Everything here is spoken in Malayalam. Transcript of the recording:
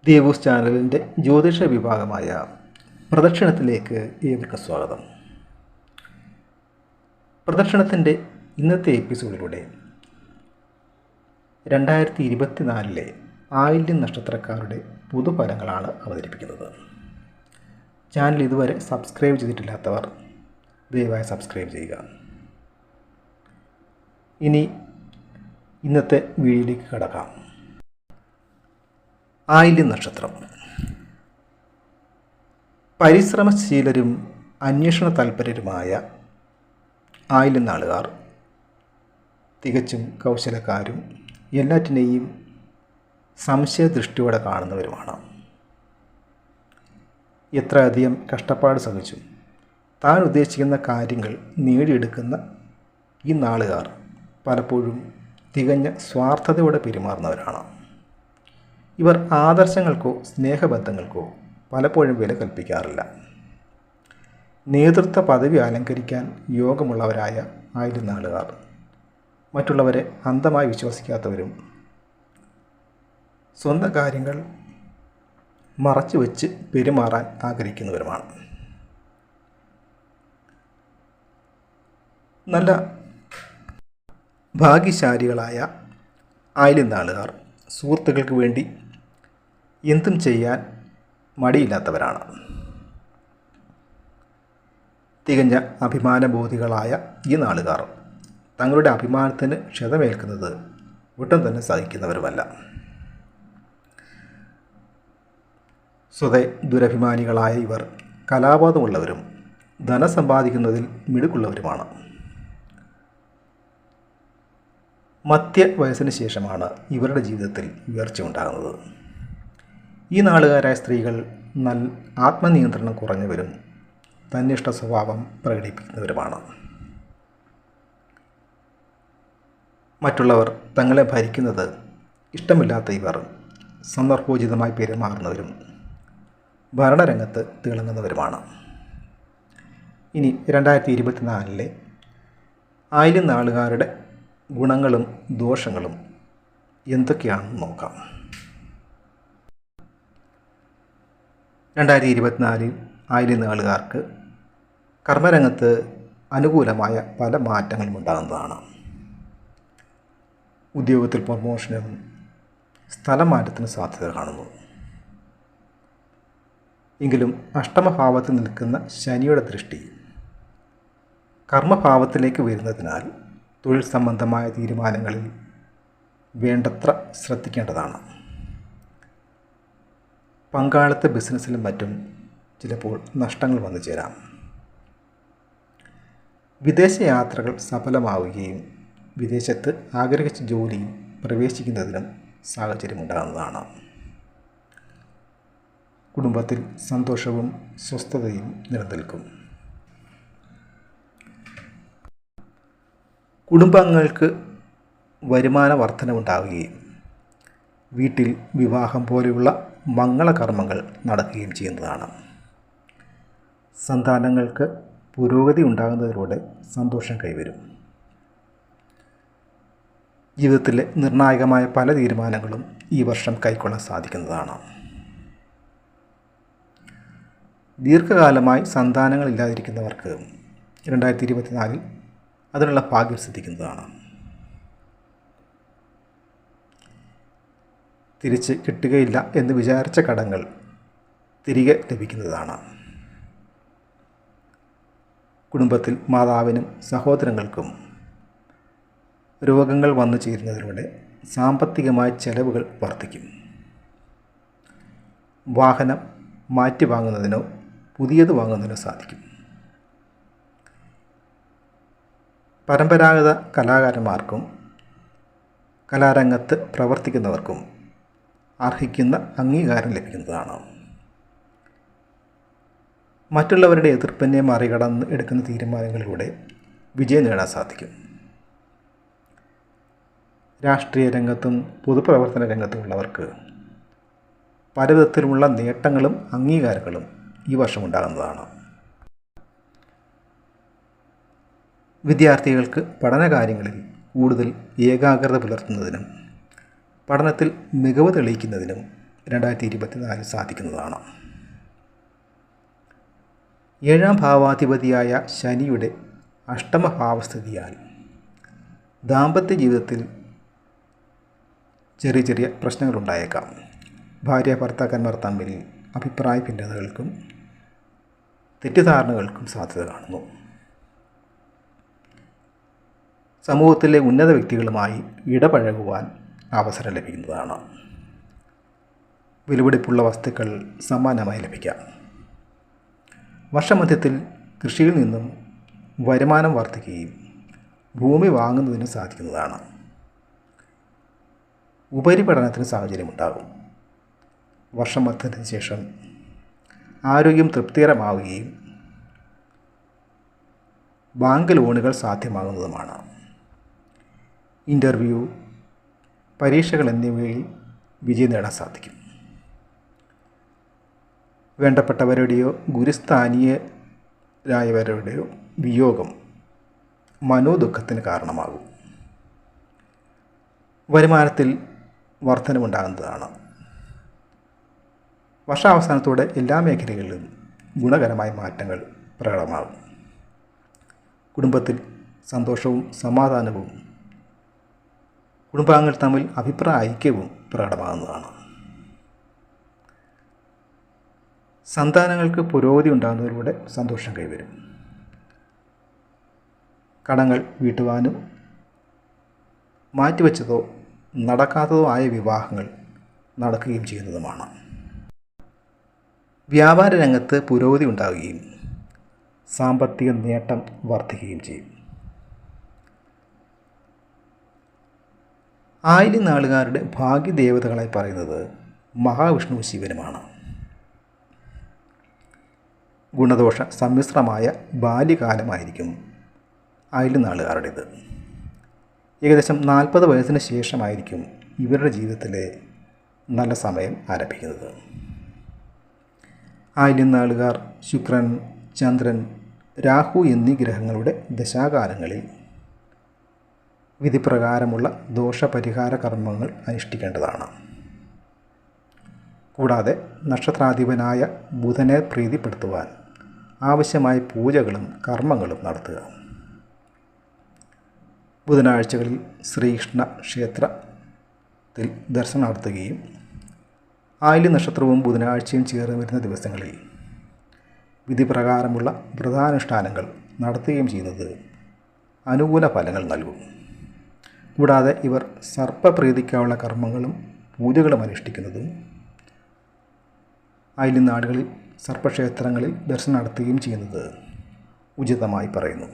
ദേവൂസ് ചാനലിൻ്റെ ജ്യോതിഷ വിഭാഗമായ പ്രദക്ഷിണത്തിലേക്ക് ഏവർക്കും സ്വാഗതം. പ്രദക്ഷിണത്തിൻ്റെ ഇന്നത്തെ എപ്പിസോഡിലൂടെ 2024 ആയില്യം നക്ഷത്രക്കാരുടെ പൊതുഫലങ്ങളാണ് അവതരിപ്പിക്കുന്നത്. ചാനൽ ഇതുവരെ സബ്സ്ക്രൈബ് ചെയ്തിട്ടില്ലാത്തവർ ദയവായി സബ്സ്ക്രൈബ് ചെയ്യുക. ഇനി ഇന്നത്തെ വീഡിയോയിലേക്ക് കടക്കാം. ആയില്യം നക്ഷത്രം. പരിശ്രമശീലരും അന്വേഷണ താൽപര്യരുമായ ആയില്യം നാളുകാർ തികച്ചും കൗശലക്കാരും എല്ലാറ്റിനെയും സംശയദൃഷ്ടിയോടെ കാണുന്നവരുമാണ്. എത്രയധികം കഷ്ടപ്പാട് സഹിച്ചും താൻ ഉദ്ദേശിക്കുന്ന കാര്യങ്ങൾ നേടിയെടുക്കുന്ന ഈ നാളുകാർ പലപ്പോഴും തികഞ്ഞ സ്വാർത്ഥതയോടെ പെരുമാറുന്നവരാണ്. ഇവർ ആദർശങ്ങൾക്കോ സ്നേഹബന്ധങ്ങൾക്കോ പലപ്പോഴും വില കൽപ്പിക്കാറില്ല. നേതൃത്വ പദവി അലങ്കരിക്കാൻ യോഗമുള്ളവരായ ആയില്യം നാളുകാർ മറ്റുള്ളവരെ അന്ധമായി വിശ്വസിക്കാത്തവരും സ്വന്തം കാര്യങ്ങൾ മറച്ചു വെച്ച് പെരുമാറാൻ ആഗ്രഹിക്കുന്നവരുമാണ്. നല്ല ഭാഗ്യശാലികളായ ആയില്യം നാളുകാർ സുഹൃത്തുക്കൾക്ക് വേണ്ടി എന്തും ചെയ്യാൻ മടിയില്ലാത്തവരാണ്. തികഞ്ഞ അഭിമാനബോധികളായ ഈ നാളുകാർ തങ്ങളുടെ അഭിമാനത്തിന് ക്ഷതമേൽക്കുന്നത് ഒട്ടും തന്നെ സഹിക്കുന്നവരുമല്ല. സ്വതേ ദുരഭിമാനികളായ ഇവർ കലാബോധമുള്ളവരും ധനം സമ്പാദിക്കുന്നതിൽ മിടുക്കുള്ളവരുമാണ്. മധ്യ വയസ്സിന് ശേഷമാണ് ഇവരുടെ ജീവിതത്തിൽ ഉയർച്ച ഉണ്ടാകുന്നത്. ഈ നാളുകാരായ സ്ത്രീകൾ ആത്മനിയന്ത്രണം കുറഞ്ഞവരും തന്നിഷ്ട സ്വഭാവം പ്രകടിപ്പിക്കുന്നവരുമാണ്. മറ്റുള്ളവർ തങ്ങളെ ഭരിക്കുന്നത് ഇഷ്ടമില്ലാത്ത ഇവർ സന്ദർഭോചിതമായി പെരുമാറുന്നവരും ഭരണരംഗത്ത് തിളങ്ങുന്നവരുമാണ്. ഇനി 2024 ആയില്യം നാളുകാരുടെ ഗുണങ്ങളും ദോഷങ്ങളും എന്തൊക്കെയാണെന്ന് നോക്കാം. 2024 ആയില്യം നാളുകാർക്ക് കർമ്മരംഗത്ത് അനുകൂലമായ പല മാറ്റങ്ങളും ഉണ്ടാകുന്നതാണ്. ഉദ്യോഗത്തിൽ പ്രൊമോഷനും സ്ഥലം മാറ്റത്തിന് സാധ്യത കാണുന്നു. എങ്കിലും അഷ്ടമഭാവത്തിൽ നിൽക്കുന്ന ശനിയുടെ ദൃഷ്ടി കർമ്മഭാവത്തിലേക്ക് വരുന്നതിനാൽ തൊഴിൽ സംബന്ധമായ തീരുമാനങ്ങളിൽ വേണ്ടത്ര ശ്രദ്ധിക്കേണ്ടതാണ്. പങ്കാളിത്ത ബിസിനസ്സിലും മറ്റും ചിലപ്പോൾ നഷ്ടങ്ങൾ വന്നു ചേരാം. വിദേശ യാത്രകൾ സഫലമാവുകയും വിദേശത്ത് ആഗ്രഹിച്ച ജോലിയിൽ പ്രവേശിക്കുന്നതിനും സാഹചര്യമുണ്ടാകുന്നതാണ്. കുടുംബത്തിൽ സന്തോഷവും സ്വസ്ഥതയും നിലനിൽക്കും. കുടുംബാംഗങ്ങൾക്ക് വരുമാന വർധനവുണ്ടാവുകയും വീട്ടിൽ വിവാഹം പോലെയുള്ള മംഗളകർമ്മങ്ങൾ നടക്കുകയും ചെയ്യുന്നതാണ്. സന്താനങ്ങൾക്ക് പുരോഗതി ഉണ്ടാകുന്നതിലൂടെ സന്തോഷം കൈവരും. ജീവിതത്തിലെ നിർണായകമായ പല തീരുമാനങ്ങളും ഈ വർഷം കൈക്കൊള്ളാൻ സാധിക്കുന്നതാണ്. ദീർഘകാലമായി സന്താനങ്ങളില്ലാതിരിക്കുന്നവർക്ക് 2024 അതിനുള്ള ഭാഗ്യം സിദ്ധിക്കുന്നതാണ്. തിരിച്ച് കിട്ടുകയില്ല എന്ന് വിചാരിച്ച കടങ്ങൾ തിരികെ ലഭിക്കുന്നതാണ്. കുടുംബത്തിൽ മാതാവിനും സഹോദരങ്ങൾക്കും രോഗങ്ങൾ വന്നു ചേരുന്നതിലൂടെ സാമ്പത്തികമായ ചെലവുകൾ വർദ്ധിക്കും. വാഹനം മാറ്റി വാങ്ങുന്നതിനോ പുതിയത് വാങ്ങുന്നതിനോ സാധിക്കും. പരമ്പരാഗത കലാകാരന്മാർക്കും കലാരംഗത്ത് പ്രവർത്തിക്കുന്നവർക്കും അർഹിക്കുന്ന അംഗീകാരം ലഭിക്കുന്നതാണ്. മറ്റുള്ളവരുടെ എതിർപ്പിനെ മറികടന്ന് എടുക്കുന്ന തീരുമാനങ്ങളിലൂടെ വിജയം നേടാൻ സാധിക്കും. രാഷ്ട്രീയ രംഗത്തും പൊതുപ്രവർത്തന രംഗത്തുമുള്ളവർക്ക് പലവിധത്തിലുമുള്ള നേട്ടങ്ങളും അംഗീകാരങ്ങളും ഈ വർഷം ഉണ്ടാകുന്നതാണ്. വിദ്യാർത്ഥികൾക്ക് പഠനകാര്യങ്ങളിൽ കൂടുതൽ ഏകാഗ്രത പുലർത്തുന്നതിനും പഠനത്തിൽ മികവ് തെളിയിക്കുന്നതിനും 2024 സാധിക്കുന്നതാണ്. 7ാം ഭാവാധിപതിയായ ശനിയുടെ അഷ്ടമഭാവസ്ഥിതിയാൽ ദാമ്പത്യ ജീവിതത്തിൽ ചെറിയ ചെറിയ പ്രശ്നങ്ങളുണ്ടായേക്കാം. ഭാര്യ ഭർത്താക്കന്മാർ തമ്മിൽ അഭിപ്രായ ഭിന്നതകൾക്കും തെറ്റിദ്ധാരണകൾക്കും സാധ്യത കാണുന്നു. സമൂഹത്തിലെ ഉന്നത വ്യക്തികളുമായി ഇടപഴകുവാൻ അവസരം ലഭിക്കുന്നതാണ്. വിലപിടിപ്പുള്ള വസ്തുക്കൾ സമ്മാനമായി ലഭിക്കാം. വർഷമധ്യത്തിൽ കൃഷിയിൽ നിന്നും വരുമാനം വർദ്ധിക്കുകയും ഭൂമി വാങ്ങുന്നതിന് സാധിക്കുന്നതാണ്. ഉപരിപഠനത്തിന് സാഹചര്യമുണ്ടാകും. വർഷമധ്യത്തിന് ശേഷം ആരോഗ്യം തൃപ്തികരമാവുകയും ബാങ്ക് ലോണുകൾ സാധ്യമാകുന്നതുമാണ്. ഇൻ്റർവ്യൂ, പരീക്ഷകൾ എന്നിവയിൽ വിജയം നേടാൻ സാധിക്കും. വേണ്ടപ്പെട്ടവരുടെയോ ഗുരുസ്ഥാനീയരായവരുടെയോ വിയോഗം മനോദുഃഖത്തിന് കാരണമാകും. വരുമാനത്തിൽ വർധനവുണ്ടാകുന്നതാണ്. വർഷാവസാനത്തോടെ എല്ലാ മേഖലകളിലും ഗുണകരമായ മാറ്റങ്ങൾ പ്രകടമാകും. കുടുംബത്തിൽ സന്തോഷവും സമാധാനവും കുടുംബാംഗങ്ങൾ തമ്മിൽ അഭിപ്രായ ഐക്യവും പ്രകടമാകുന്നതാണ്. സന്താനങ്ങൾക്ക് പുരോഗതി ഉണ്ടാകുന്നതിലൂടെ സന്തോഷം കൈവരും. കടങ്ങൾ വീട്ടുവാനും മാറ്റിവെച്ചതോ നടക്കാത്തതോ ആയ വിവാഹങ്ങൾ നടക്കുകയും ചെയ്യുന്നതുമാണ്. വ്യാപാര രംഗത്ത് പുരോഗതി ഉണ്ടാവുകയും സാമ്പത്തിക നേട്ടം വർദ്ധിക്കുകയും ചെയ്യും. ആയില്യം നാളുകാരുടെ ഭാഗ്യദേവതകളായി പറയുന്നത് മഹാവിഷ്ണുവും ശിവനുമാണ്. ഗുണദോഷ സമ്മിശ്രമായ ബാല്യകാലമായിരിക്കും ആയില്യം നാളുകാരുടേത്. ഏകദേശം 40 വയസ്സിന് ശേഷമായിരിക്കും ഇവരുടെ ജീവിതത്തിലെ നല്ല സമയം ആരംഭിക്കുന്നത്. ആയില്യം നാളുകാർ ശുക്രൻ, ചന്ദ്രൻ, രാഹു എന്നീ ഗ്രഹങ്ങളുടെ ദശാകാലങ്ങളിൽ വിധിപ്രകാരമുള്ള ദോഷപരിഹാര കർമ്മങ്ങൾ അനുഷ്ഠിക്കേണ്ടതാണ്. കൂടാതെ നക്ഷത്രാധിപനായ ബുധനെ പ്രീതിപ്പെടുത്തുവാൻ ആവശ്യമായ പൂജകളും കർമ്മങ്ങളും നടത്തുക. ബുധനാഴ്ചകളിൽ ശ്രീകൃഷ്ണ ക്ഷേത്രത്തിൽ ദർശനം നടത്തുകയും ആയില്യം നക്ഷത്രവും ബുധനാഴ്ചയും ചേർന്ന് വരുന്ന ദിവസങ്ങളിൽ വിധിപ്രകാരമുള്ള വ്രതാനുഷ്ഠാനങ്ങൾ നടത്തുകയും ചെയ്യുന്നത് അനുകൂല ഫലങ്ങൾ നൽകും. കൂടാതെ ഇവർ സർപ്പപ്രീതിക്കാനുള്ള കർമ്മങ്ങളും പൂജകളും അനുഷ്ഠിക്കുന്നതും ആയില്യം നാടുകളിൽ സർപ്പക്ഷേത്രങ്ങളിൽ ദർശനം നടത്തുകയും ചെയ്യുന്നത് ഉചിതമായി പറയുന്നു.